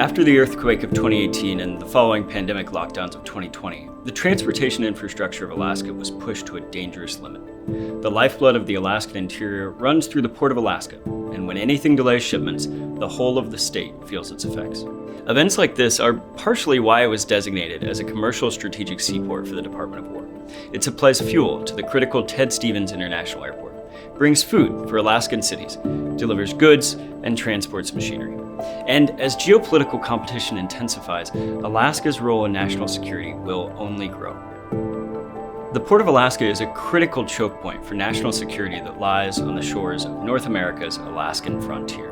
After the earthquake of 2018 and the following pandemic lockdowns of 2020, the transportation infrastructure of Alaska was pushed to a dangerous limit. The lifeblood of the Alaskan interior runs through the Port of Alaska, and when anything delays shipments, the whole of the state feels its effects. Events like this are partially why it was designated as a commercial strategic seaport for the Department of War. It supplies fuel to the critical Ted Stevens International Airport, brings food for Alaskan cities, delivers goods, and transports machinery. And as geopolitical competition intensifies, Alaska's role in national security will only grow. The Port of Alaska is a critical choke point for national security that lies on the shores of North America's Alaskan frontier.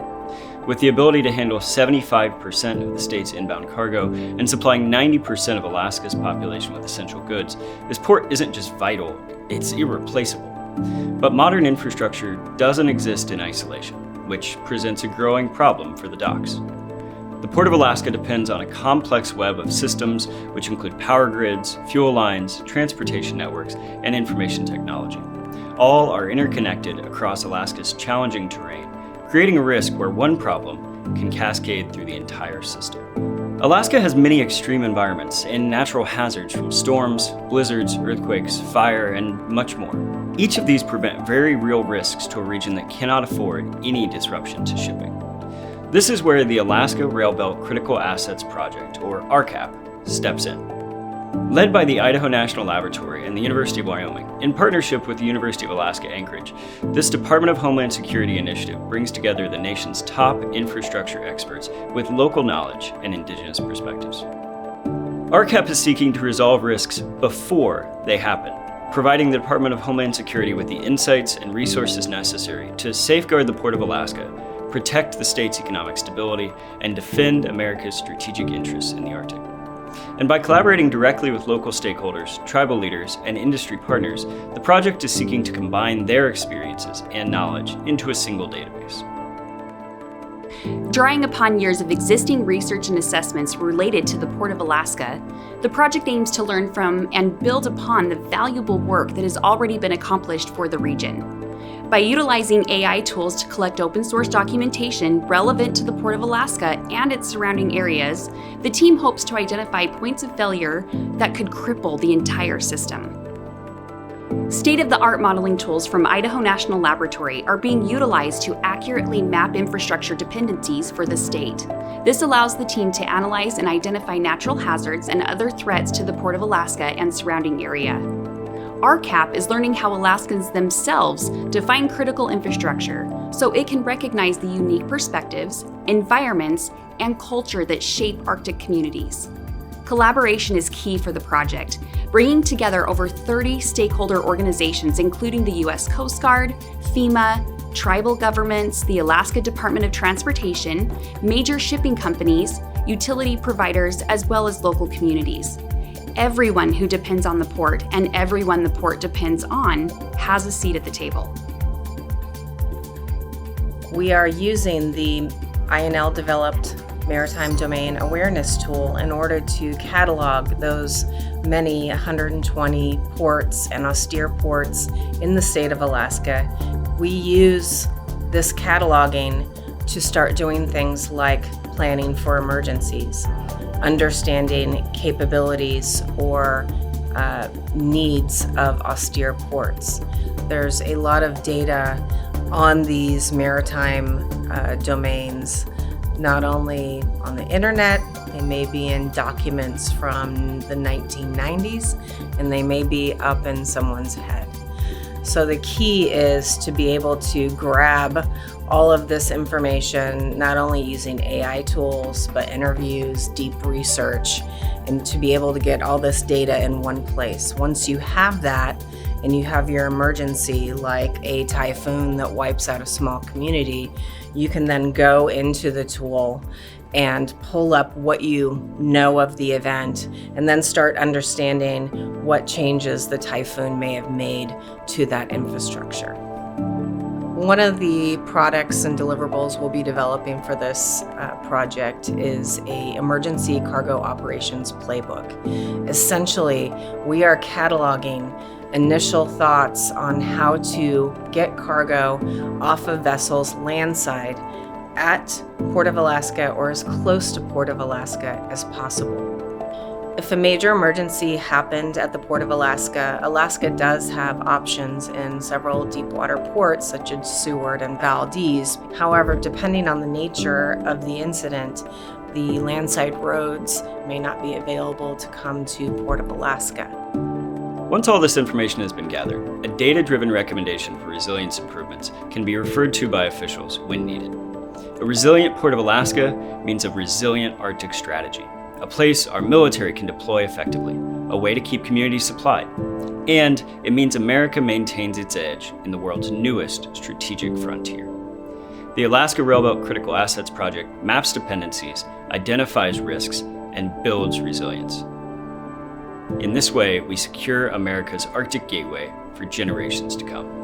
With the ability to handle 75% of the state's inbound cargo and supplying 90% of Alaska's population with essential goods, this port isn't just vital, it's irreplaceable. But modern infrastructure doesn't exist in isolation, which presents a growing problem for the docks. The Port of Alaska depends on a complex web of systems which include power grids, fuel lines, transportation networks, and information technology. All are interconnected across Alaska's challenging terrain, creating a risk where one problem can cascade through the entire system. Alaska has many extreme environments and natural hazards from storms, blizzards, earthquakes, fire, and much more. Each of these present very real risks to a region that cannot afford any disruption to shipping. This is where the Alaska Railbelt Critical Assets Project, or ARCAP, steps in. Led by the Idaho National Laboratory and the University of Wyoming, in partnership with the University of Alaska Anchorage, this Department of Homeland Security initiative brings together the nation's top infrastructure experts with local knowledge and indigenous perspectives. ARCAP is seeking to resolve risks before they happen, providing the Department of Homeland Security with the insights and resources necessary to safeguard the Port of Alaska, protect the state's economic stability, and defend America's strategic interests in the Arctic. And by collaborating directly with local stakeholders, tribal leaders, and industry partners, the project is seeking to combine their experiences and knowledge into a single database. Drawing upon years of existing research and assessments related to the Port of Alaska, the project aims to learn from and build upon the valuable work that has already been accomplished for the region. By utilizing AI tools to collect open source documentation relevant to the Port of Alaska and its surrounding areas, the team hopes to identify points of failure that could cripple the entire system. State-of-the-art modeling tools from Idaho National Laboratory are being utilized to accurately map infrastructure dependencies for the state. This allows the team to analyze and identify natural hazards and other threats to the Port of Alaska and surrounding area. ARCAP is learning how Alaskans themselves define critical infrastructure so it can recognize the unique perspectives, environments, and culture that shape Arctic communities. Collaboration is key for the project, bringing together over 30 stakeholder organizations including the U.S. Coast Guard, FEMA, tribal governments, the Alaska Department of Transportation, major shipping companies, utility providers, as well as local communities. Everyone who depends on the port and everyone the port depends on has a seat at the table. We are using the INL-developed Maritime Domain Awareness Tool in order to catalog those many 120 ports and austere ports in the state of Alaska. We use this cataloging to start doing things like planning for emergencies, understanding capabilities or needs of austere ports. There's a lot of data on these maritime domains, not only on the internet, they may be in documents from the 1990s, and they may be up in someone's head. So the key is to be able to grab all of this information, not only using AI tools, but interviews, deep research, and to be able to get all this data in one place. Once you have that, and you have your emergency, like a typhoon that wipes out a small community, you can then go into the tool and pull up what you know of the event, and then start understanding what changes the typhoon may have made to that infrastructure. One of the products and deliverables we'll be developing for this project is an emergency cargo operations playbook. Essentially, we are cataloging initial thoughts on how to get cargo off of vessels landside at Port of Alaska or as close to Port of Alaska as possible. If a major emergency happened at the Port of Alaska, Alaska does have options in several deepwater ports such as Seward and Valdez. However, depending on the nature of the incident, the landside roads may not be available to come to Port of Alaska. Once all this information has been gathered, a data-driven recommendation for resilience improvements can be referred to by officials when needed. A resilient Port of Alaska means a resilient Arctic strategy, a place our military can deploy effectively, a way to keep communities supplied. And it means America maintains its edge in the world's newest strategic frontier. The Alaska Railbelt Critical Assets Project maps dependencies, identifies risks, and builds resilience. In this way, we secure America's Arctic gateway for generations to come.